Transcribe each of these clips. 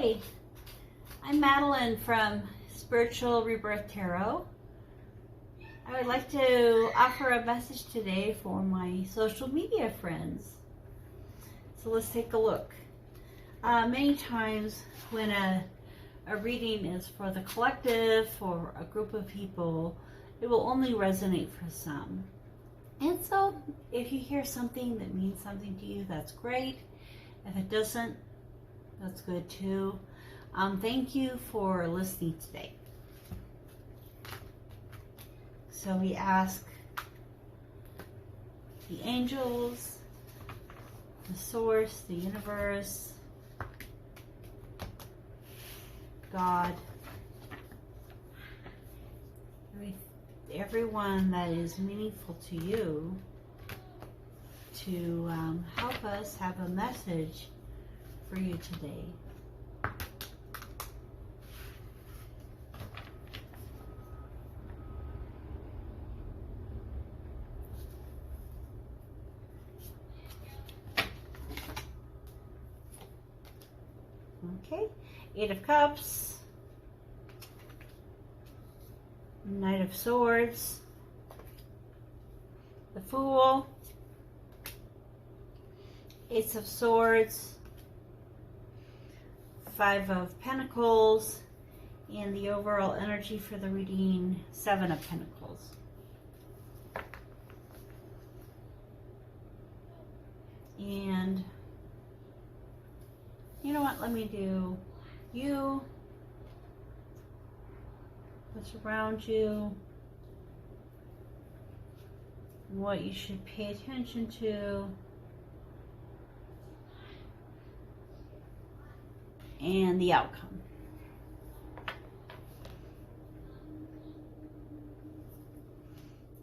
Hi, I'm Madeline from Spiritual Rebirth Taro. I would like to offer a message today for my social media friends. So let's take a look. Many times when a reading is for the collective, for a group of people, it will only resonate for some. And so if you hear something that means something to you, that's great. If it doesn't, that's good too. Thank you for listening today. So we ask the angels, the source, the universe, God, everyone that is meaningful to you to help us have a message for you today. Okay, 8 of Cups, Knight of Swords, the Fool, Ace of Swords, 5 of Pentacles, and the overall energy for the reading, 7 of Pentacles. And you know what, let me do you, what's around you, what you should pay attention to, and the outcome.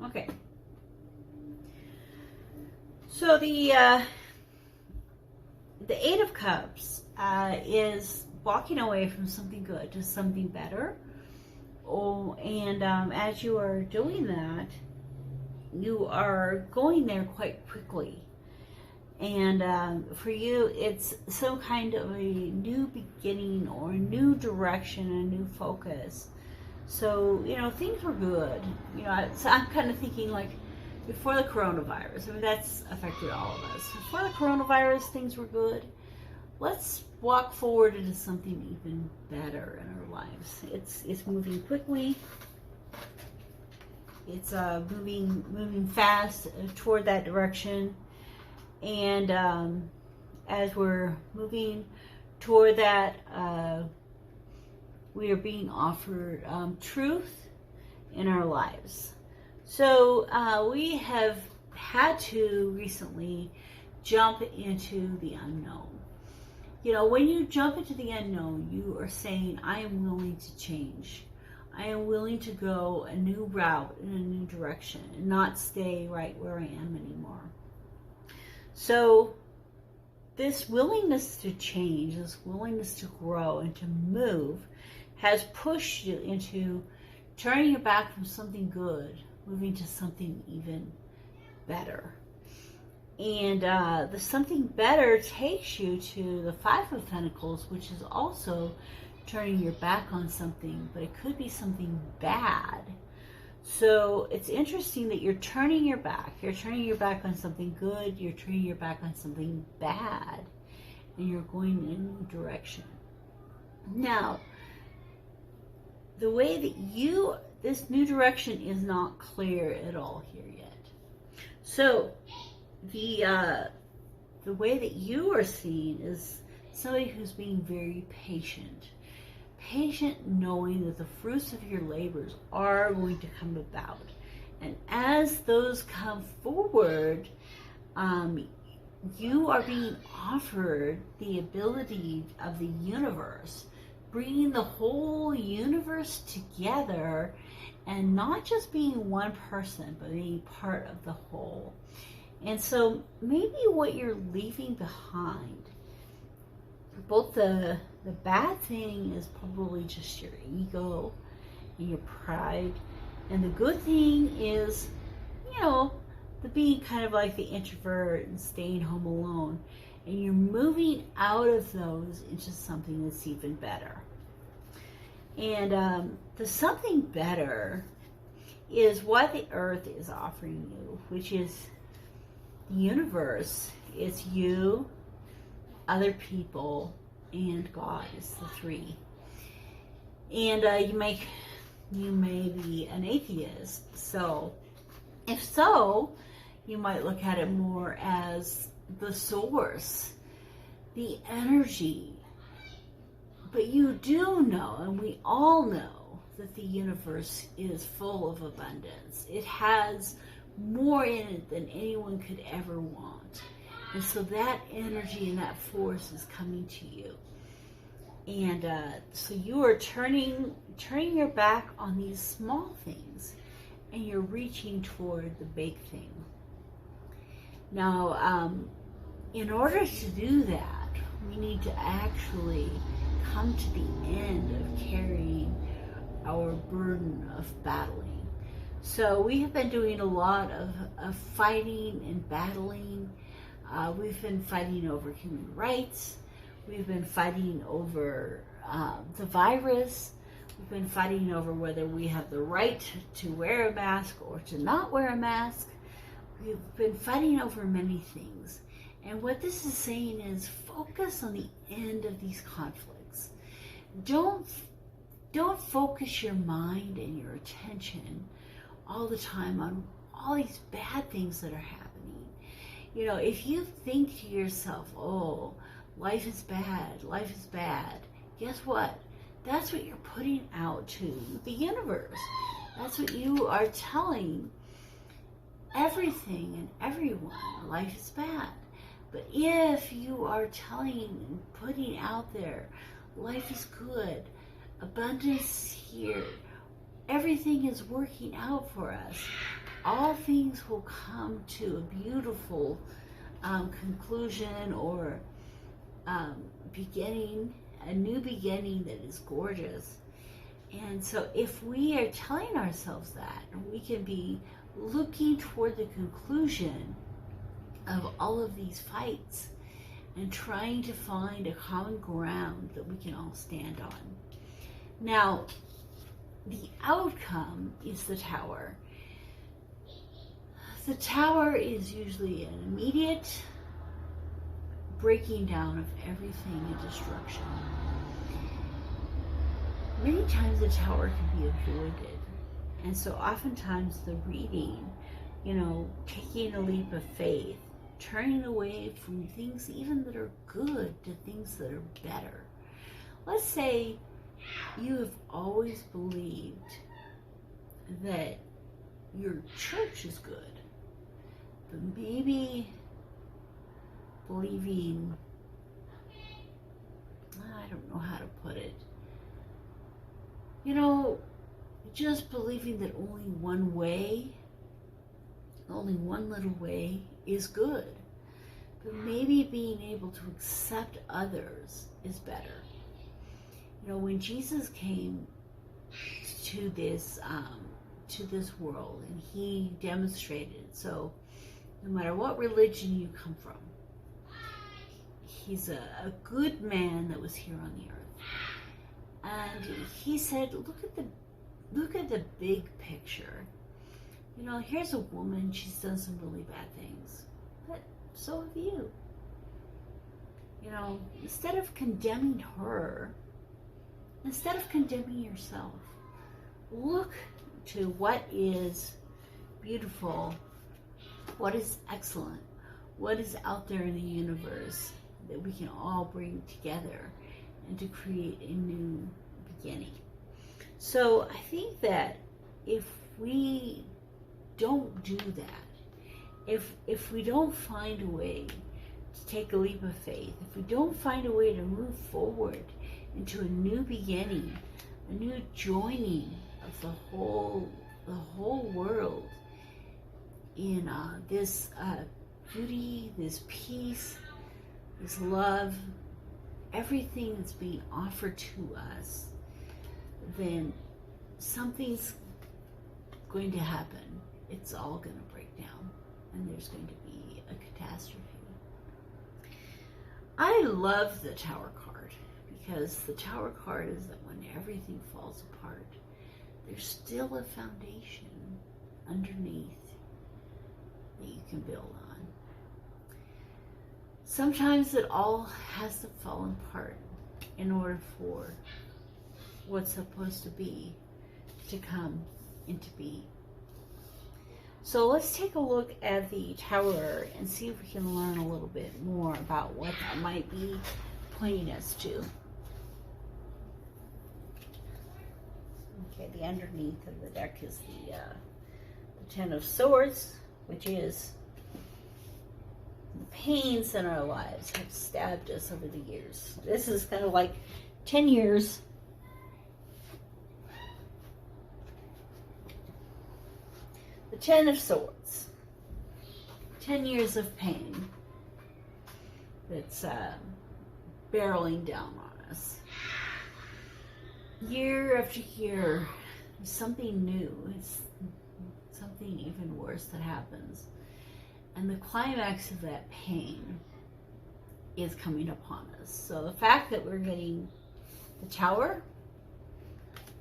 Okay. So the 8 of Cups is walking away from something good to something better. Oh, and as you are doing that, you are going there quite quickly. And for you, it's some kind of a new beginning or a new direction, a new focus. So, you know, things were good. You know, so I'm kind of thinking like before the coronavirus. I mean, that's affected all of us. Before the coronavirus, things were good. Let's walk forward into something even better in our lives. It's moving quickly. It's moving fast toward that direction. And as we're moving toward that, we are being offered truth in our lives. So we have had to recently jump into the unknown. You know, when you jump into the unknown, you are saying, I am willing to change. I am willing to go a new route in a new direction and not stay right where I am anymore. So this willingness to change, this willingness to grow and to move has pushed you into turning your back from something good, moving to something even better. And the something better takes you to the 5 of Pentacles, which is also turning your back on something, but it could be something bad. So it's interesting that you're turning your back. You're turning your back on something good. You're turning your back on something bad. And you're going in a new direction. Now, the way that this new direction is not clear at all here yet. So the way that you are seen is somebody who's being very patient. Patient, knowing that the fruits of your labors are going to come about. And as those come forward, you are being offered the ability of the universe, bringing the whole universe together and not just being one person, but being part of the whole. And so maybe what you're leaving behind, both the bad thing is probably just your ego and your pride, and the good thing is, you know, the being kind of like the introvert and staying home alone. and you're moving out of those into something that's even better. And the something better is what the earth is offering you, which is the universe. It's you, other people, and God. It's the three. And you may be an atheist. So if so, you might look at it more as the source, the energy. But you do know, and we all know, that the universe is full of abundance. It has more in it than anyone could ever want. And so that energy and that force is coming to you. And so you are turning your back on these small things, and you're reaching toward the big thing. Now, in order to do that, we need to actually come to the end of carrying our burden of battling. So we have been doing a lot of fighting and battling. We've been fighting over human rights. We've been fighting over the virus. We've been fighting over whether we have the right to wear a mask or to not wear a mask. We've been fighting over many things. And what this is saying is focus on the end of these conflicts. Don't focus your mind and your attention all the time on all these bad things that are happening. You know, if you think to yourself, oh, life is bad, guess what? That's what you're putting out to the universe. That's what you are telling everything and everyone. Life is bad. But if you are telling and putting out there, life is good, abundance here, everything is working out for us, all things will come to a beautiful conclusion or beginning, a new beginning that is gorgeous. And so if we are telling ourselves that, we can be looking toward the conclusion of all of these fights and trying to find a common ground that we can all stand on. Now, the outcome is the tower. The tower is usually an immediate breaking down of everything and destruction. Many times the tower can be avoided. And so oftentimes the reading, taking a leap of faith, turning away from things even that are good to things that are better. Let's say you have always believed that your church is good, but maybe believing, I don't know how to put it, just believing that only one little way is good. But maybe being able to accept others is better. When Jesus came to this world, and he demonstrated, so no matter what religion you come from, he's a good man that was here on the earth. And he said, look at the big picture. Here's a woman, she's done some really bad things, but so have you. Instead of condemning her, instead of condemning yourself, look to what is beautiful, what is excellent, what is out there in the universe that we can all bring together and to create a new beginning. So I think that if we don't do that, if we don't find a way to take a leap of faith, if we don't find a way to move forward into a new beginning, a new joining of the whole world in this beauty, this peace, this love, everything that's being offered to us, then something's going to happen. It's all going to break down, and there's going to be a catastrophe. I love the Tower card because the Tower card is that when everything falls apart, there's still a foundation underneath that you can build on. Sometimes it all has to fall apart in order for what's supposed to be to come into being. So let's take a look at the Tower and see if we can learn a little bit more about what that might be pointing us to. Okay, the underneath of the deck is the Ten of Swords, which is the pains in our lives have stabbed us over the years. This is kind of like 10 years. The Ten of Swords. 10 years of pain that's barreling down on us. Year after year, there's something new. It's something even worse that happens. And the climax of that pain is coming upon us. So the fact that we're getting the Tower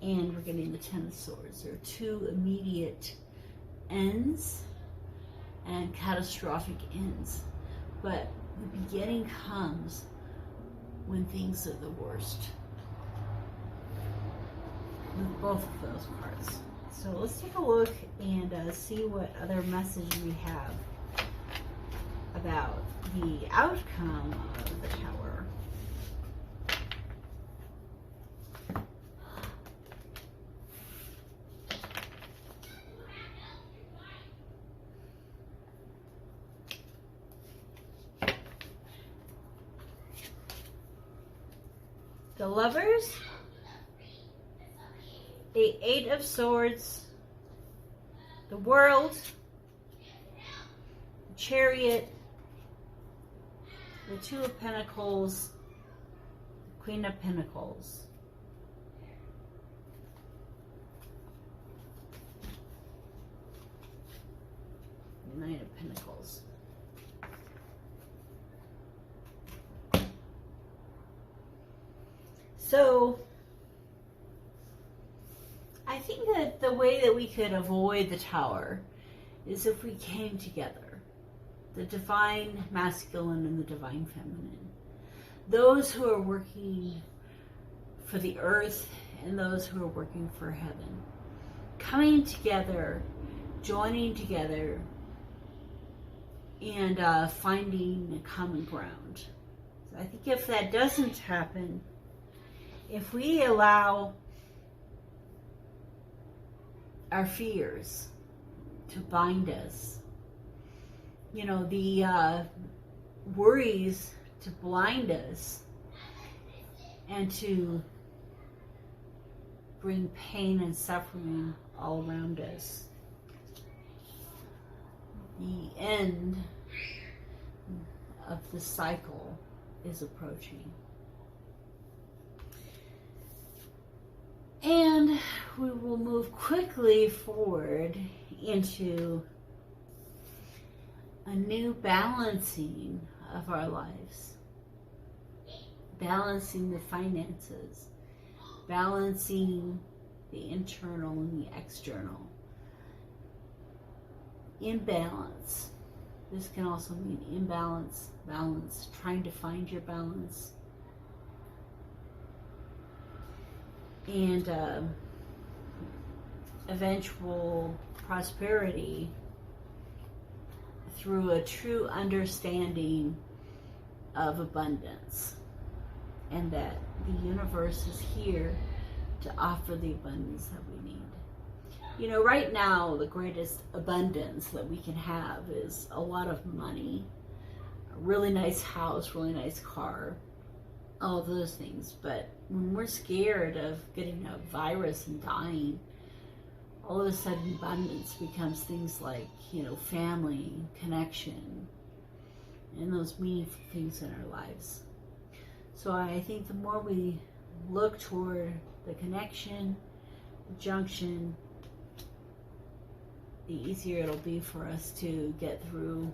and we're getting the Ten of Swords are two immediate ends and catastrophic ends. But the beginning comes when things are the worst. With both of those cards. So let's take a look and see what other message we have about the outcome of the Tower. The Lovers, the Eight of Swords, the World, the Chariot, the Two of Pentacles, the Queen of Pentacles. The Nine of Pentacles. So, I think that the way that we could avoid the Tower is if we came together. The divine masculine and the divine feminine. Those who are working for the earth and those who are working for heaven. Coming together, joining together, and finding a common ground. So I think if that doesn't happen, if we allow our fears to bind us, you know, the worries to blind us and to bring pain and suffering all around us, the end of the cycle is approaching. And we will move quickly forward into a new balancing of our lives. Balancing the finances. Balancing the internal and the external. Imbalance. This can also mean imbalance, balance, trying to find your balance. And eventual prosperity through a true understanding of abundance, and that the universe is here to offer the abundance that we need. You know, right now the greatest abundance that we can have is a lot of money, a really nice house, really nice car, all of those things. But when we're scared of getting a virus and dying, all of a sudden abundance becomes things like, you know, family, connection, and those meaningful things in our lives. So I think the more we look toward the connection, the junction, the easier it'll be for us to get through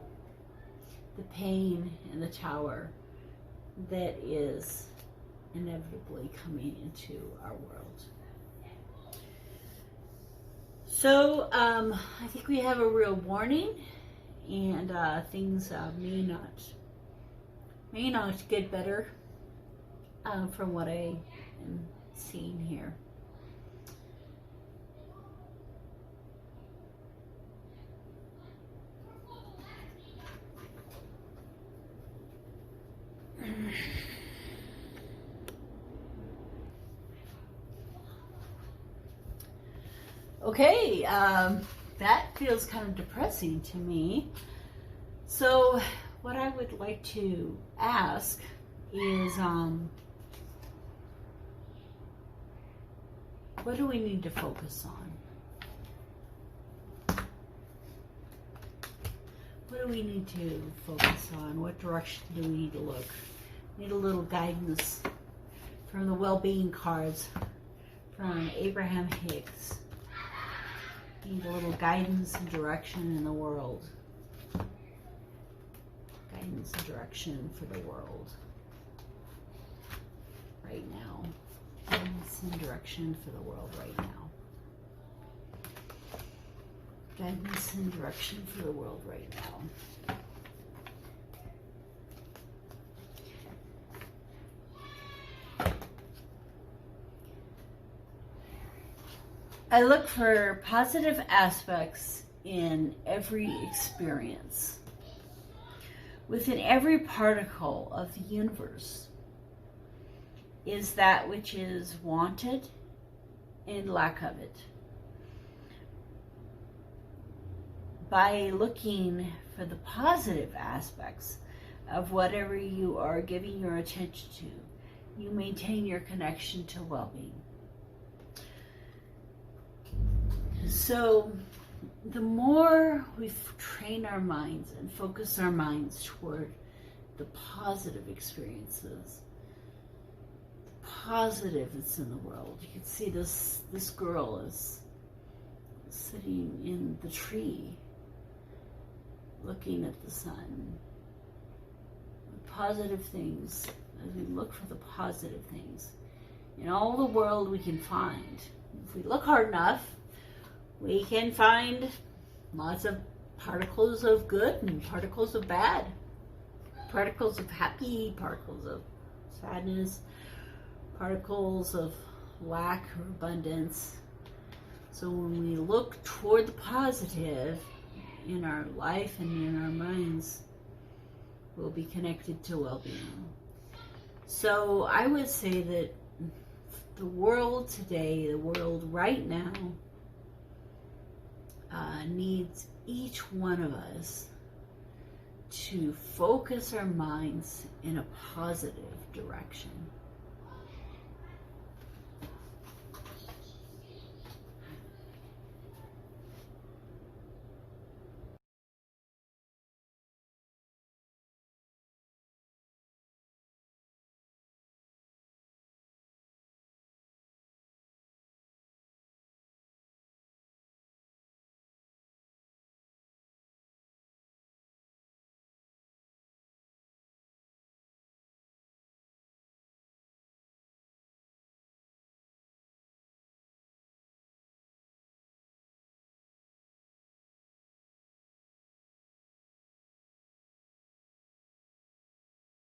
the pain and the Tower that is inevitably coming into our world. So I think we have a real warning, and things may not get better from what I am seeing here. Okay, that feels kind of depressing to me. So what I would like to ask is, what do we need to focus on? What do we need to focus on? What direction do we need to look? Need a little guidance from the well-being cards from Abraham Hicks. Need a little guidance and direction in the world. Guidance and direction for the world right now. Guidance and direction for the world right now. Guidance and direction for the world right now. I look for positive aspects in every experience. Within every particle of the universe is that which is wanted and lack of it. By looking for the positive aspects of whatever you are giving your attention to, you maintain your connection to well-being. So the more we train our minds and focus our minds toward the positive experiences, the positive that's in the world. You can see this girl is sitting in the tree looking at the sun. The positive things, as we look for the positive things in all the world we can find. If we look hard enough, we can find lots of particles of good and particles of bad, particles of happy, particles of sadness, particles of lack or abundance. So when we look toward the positive in our life and in our minds, we'll be connected to well-being. So I would say that the world today, the world right now, needs each one of us to focus our minds in a positive direction.